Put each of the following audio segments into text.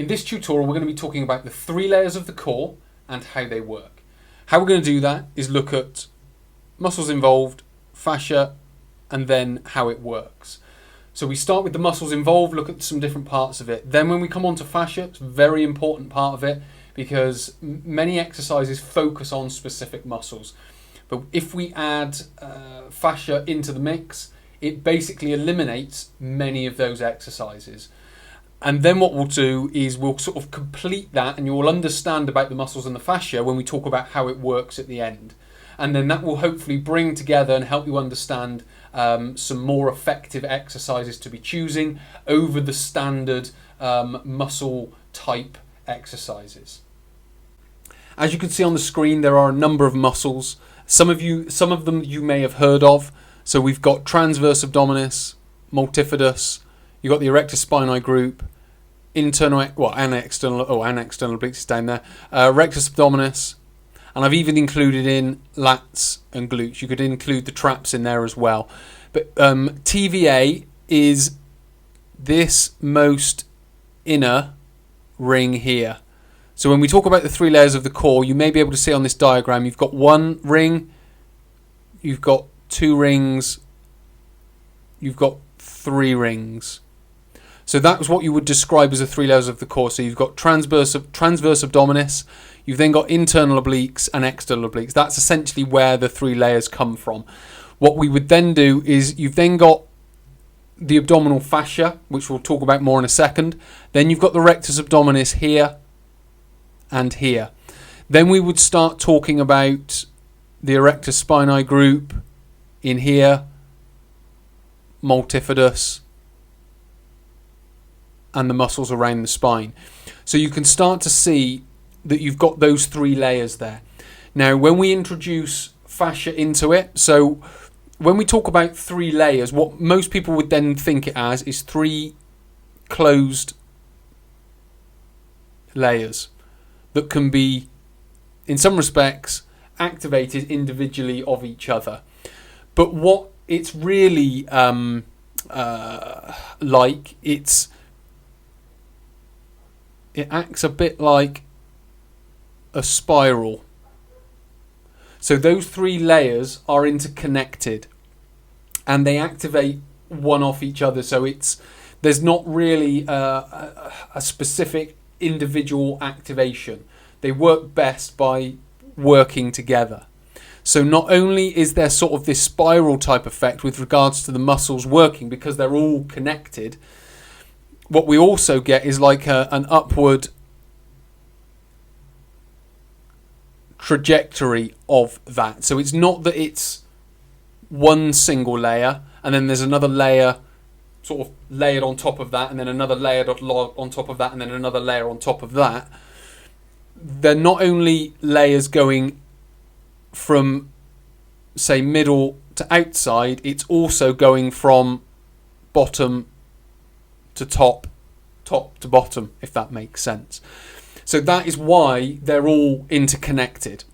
In this tutorial, we're going to be talking about the 3 layers of the core and how they work. How we're going to do that is look at muscles involved, fascia, and then how it works. So we start with the muscles involved, look at some different parts of it. Then when we come on to fascia, it's a very important part of it because many exercises focus on specific muscles. But if we add fascia into the mix, it basically eliminates many of those exercises. And then what we'll do is we'll sort of complete that, and you will understand about the muscles and the fascia when we talk about how it works at the end. And then that will hopefully bring together and help you understand some more effective exercises to be choosing over the standard muscle type exercises. As you can see on the screen, there are a number of muscles. Some of them you may have heard of. So we've got transverse abdominis, multifidus. You've got the erector spinae group, internal, and external obliques is down there, rectus abdominis, and I've even included in lats and glutes. You could include the traps in there as well. But TVA is this most inner ring here. So when we talk about the 3 layers of the core, you may be able to see on this diagram, you've got 1 ring, you've got 2 rings, you've got 3 rings. So that's what you would describe as the 3 layers of the core. So you've got transverse abdominis, you've then got internal obliques and external obliques. That's essentially where the 3 layers come from. What we would then do is you've then got the abdominal fascia, which we'll talk about more in a second. Then you've got the rectus abdominis here and here. Then we would start talking about the erector spinae group in here, multifidus, and the muscles around the spine. So you can start to see that you've got those 3 layers there. Now when we introduce fascia into it, so when we talk about 3 layers, what most people would then think it as is 3 closed layers that can be, in some respects, activated individually of each other. But what it's really like, it acts a bit like a spiral. So those 3 layers are interconnected and they activate one off each other. So there's not really a specific individual activation. They work best by working together. So not only is there sort of this spiral type effect with regards to the muscles working because they're all connected, what we also get is like an upward trajectory of that. So it's not that it's one single layer and then there's another layer sort of layered on top of that and then another layer on top of that and then another layer on top of that. They're not only layers going from, say, middle to outside, it's also going from bottom to top to bottom, if that makes sense. So that is why they're all interconnected.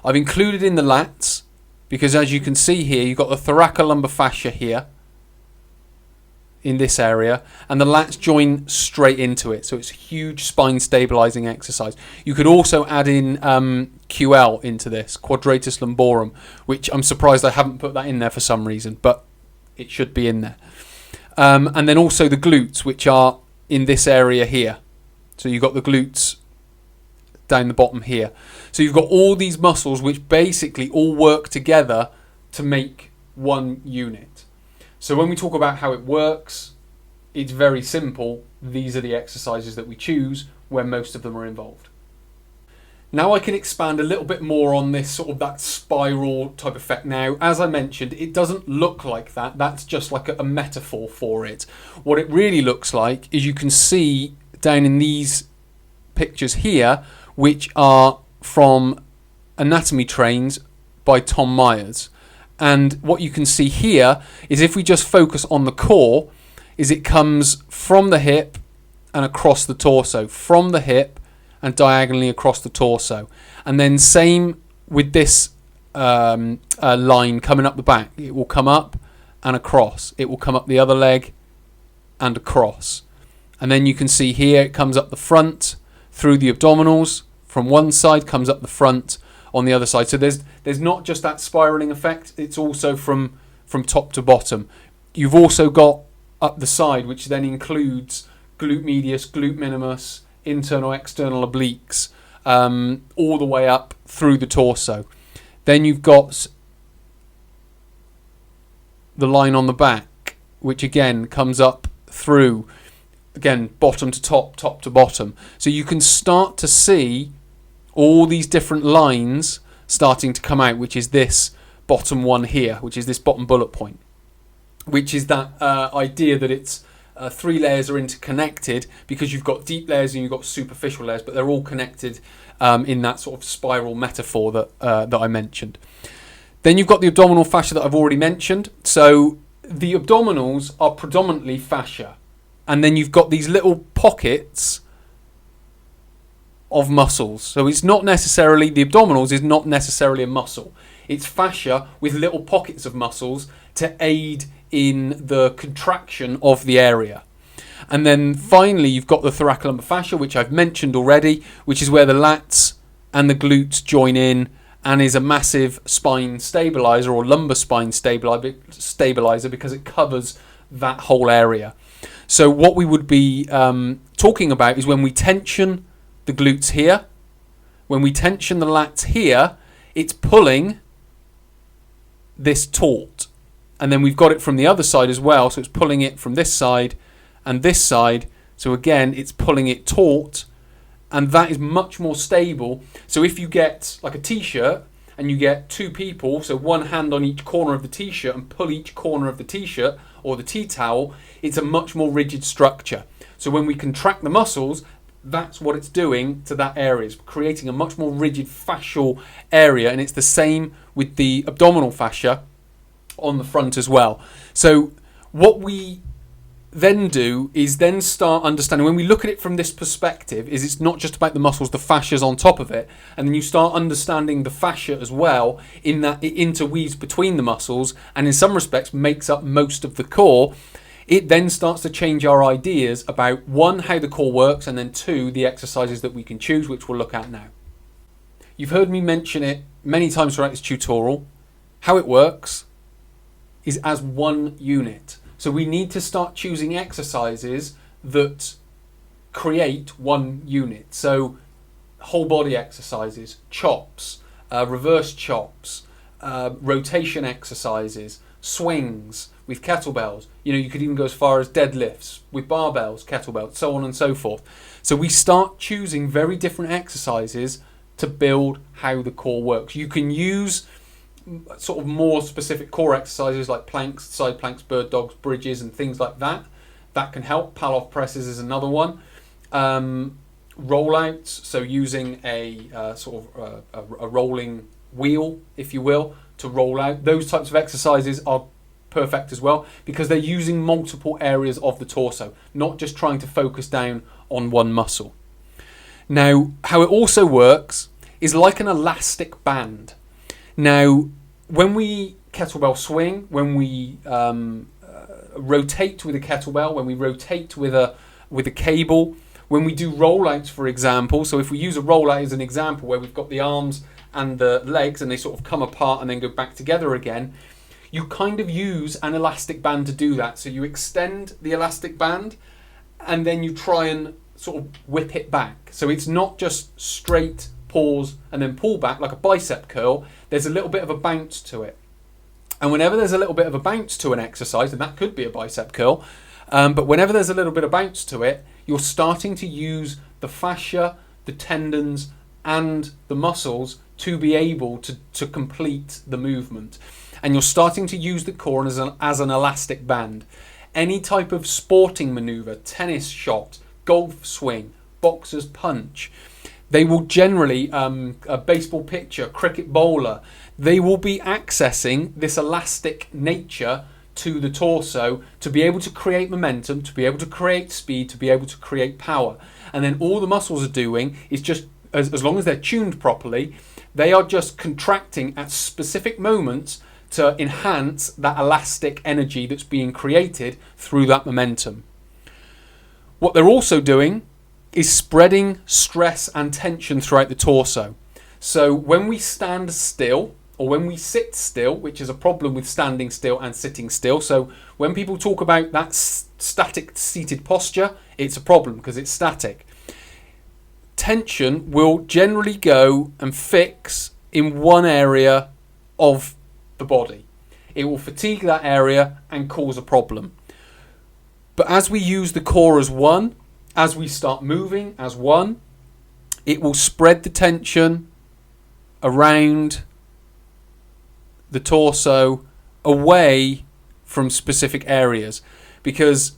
I've included in the lats because, as you can see here, you've got the thoracolumbar fascia here in this area, and the lats join straight into it. So it's a huge spine stabilizing exercise. You could also add in QL into this, quadratus lumborum, which I'm surprised I haven't put that in there for some reason, but it should be in there. And then also the glutes, which are in this area here. So you've got the glutes down the bottom here. So you've got all these muscles which basically all work together to make one unit. So when we talk about how it works, it's very simple. These are the exercises that we choose where most of them are involved. Now I can expand a little bit more on this sort of that spiral type effect. Now, as I mentioned, it doesn't look like that. That's just like a metaphor for it. What it really looks like is you can see down in these pictures here, which are from Anatomy Trains by Tom Myers. And what you can see here is if we just focus on the core, is it comes from the hip and across the torso, from the hip and diagonally across the torso. And then same with this line coming up the back. It will come up and across. It will come up the other leg and across. And then you can see here it comes up the front through the abdominals from one side, comes up the front on the other side. So there's not just that spiraling effect, it's also from top to bottom. You've also got up the side, which then includes glute medius, glute minimus, internal, external obliques, all the way up through the torso. Then you've got the line on the back, which again comes up through, again, bottom to top, top to bottom. So you can start to see all these different lines starting to come out, which is this bottom one here, which is this bottom bullet point, which is that idea that it's three layers are interconnected, because you've got deep layers and you've got superficial layers, but they're all connected in that sort of spiral metaphor that I mentioned. Then you've got the abdominal fascia that I've already mentioned. So the abdominals are predominantly fascia, and then you've got these little pockets of muscles. So it's not necessarily, the abdominals is not necessarily a muscle. It's fascia with little pockets of muscles to aid in the contraction of the area. And then finally you've got the thoracolumbar fascia, which I've mentioned already, which is where the lats and the glutes join in and is a massive spine stabilizer, or lumbar spine stabilizer, because it covers that whole area. So what we would be talking about is when we tension the glutes here, when we tension the lats here, it's pulling this taut. And then we've got it from the other side as well, so it's pulling it from this side and this side. So again, it's pulling it taut, and that is much more stable. So if you get like a t-shirt and you get two people, so one hand on each corner of the t-shirt, and pull each corner of the t-shirt or the tea towel, it's a much more rigid structure. So when we contract the muscles, that's what it's doing to that area. It's creating a much more rigid fascial area, and it's the same with the abdominal fascia on the front as well. So what we then do is then start understanding, when we look at it from this perspective, is it's not just about the muscles, the fascia's on top of it, and then you start understanding the fascia as well, in that it interweaves between the muscles and in some respects makes up most of the core. It then starts to change our ideas about, one, how the core works, and then two, the exercises that we can choose, which we'll look at now. You've heard me mention it many times throughout this tutorial. How it works is as one unit. So we need to start choosing exercises that create one unit. So whole body exercises, chops, reverse chops, rotation exercises, swings with kettlebells. You know, you could even go as far as deadlifts with barbells, kettlebells, so on and so forth. So we start choosing very different exercises to build how the core works. You can use sort of more specific core exercises like planks, side planks, bird dogs, bridges, and things like that. That can help. Palloff presses is another one. Rollouts, so using a a rolling wheel, if you will, to roll out. Those types of exercises are perfect as well, because they're using multiple areas of the torso, not just trying to focus down on one muscle. Now, how it also works is like an elastic band. Now, when we kettlebell swing, when we rotate with a kettlebell, when we rotate with a cable, when we do rollouts, for example, so if we use a rollout as an example where we've got the arms and the legs and they sort of come apart and then go back together again, you kind of use an elastic band to do that. So you extend the elastic band and then you try and sort of whip it back. So it's not just straight, pause and then pull back like a bicep curl. There's a little bit of a bounce to it. And whenever there's a little bit of a bounce to an exercise, and that could be a bicep curl, but whenever there's a little bit of bounce to it, you're starting to use the fascia, the tendons and the muscles to be able to complete the movement. And you're starting to use the core as an elastic band. Any type of sporting maneuver, tennis shot, golf swing, boxer's punch, they will generally, a baseball pitcher, cricket bowler, they will be accessing this elastic nature to the torso to be able to create momentum, to be able to create speed, to be able to create power. And then all the muscles are doing is just, as long as they're tuned properly, they are just contracting at specific moments to enhance that elastic energy that's being created through that momentum. What they're also doing is spreading stress and tension throughout the torso. So when we stand still, or when we sit still, which is a problem with standing still and sitting still. So when people talk about that static seated posture, it's a problem because it's static. Tension will generally go and fix in one area of the body. It will fatigue that area and cause a problem. But as we use the core as one, as we start moving as one, it will spread the tension around the torso away from specific areas. Because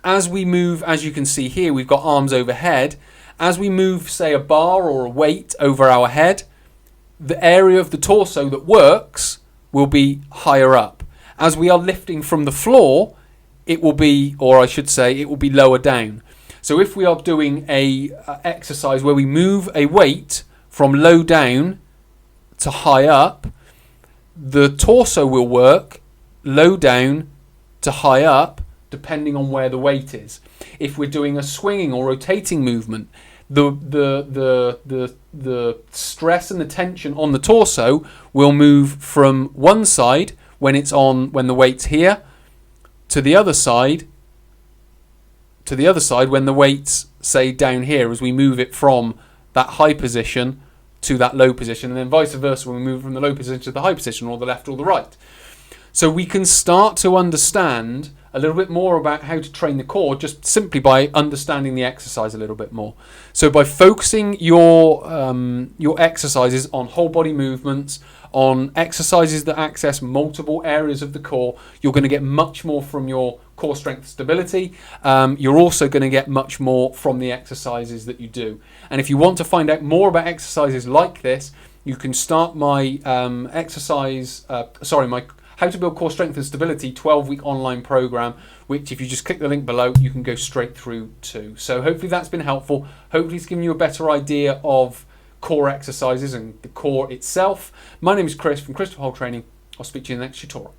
as we move, as you can see here, we've got arms overhead. As we move, say, a bar or a weight over our head, the area of the torso that works will be higher up. As we are lifting from the floor, it will be, or I should say, it will be lower down. So if we are doing a exercise where we move a weight from low down to high up, the torso will work low down to high up depending on where the weight is. If we're doing a swinging or rotating movement, the stress and the tension on the torso will move from one side when the weight's here to the other side when the weight's, say, down here, as we move it from that high position to that low position, and then vice versa when we move from the low position to the high position, or the left or the right. So we can start to understand a little bit more about how to train the core just simply by understanding the exercise a little bit more. So by focusing your exercises on whole body movements, on exercises that access multiple areas of the core, you're going to get much more from your core strength stability. You're also going to get much more from the exercises that you do. And if you want to find out more about exercises like this, you can start my my How to Build Core Strength and Stability 12-week online program, which if you just click the link below, you can go straight through to. So hopefully that's been helpful. Hopefully it's given you a better idea of core exercises and the core itself. My name is Chris from Chris Hole Training. I'll speak to you in the next tutorial.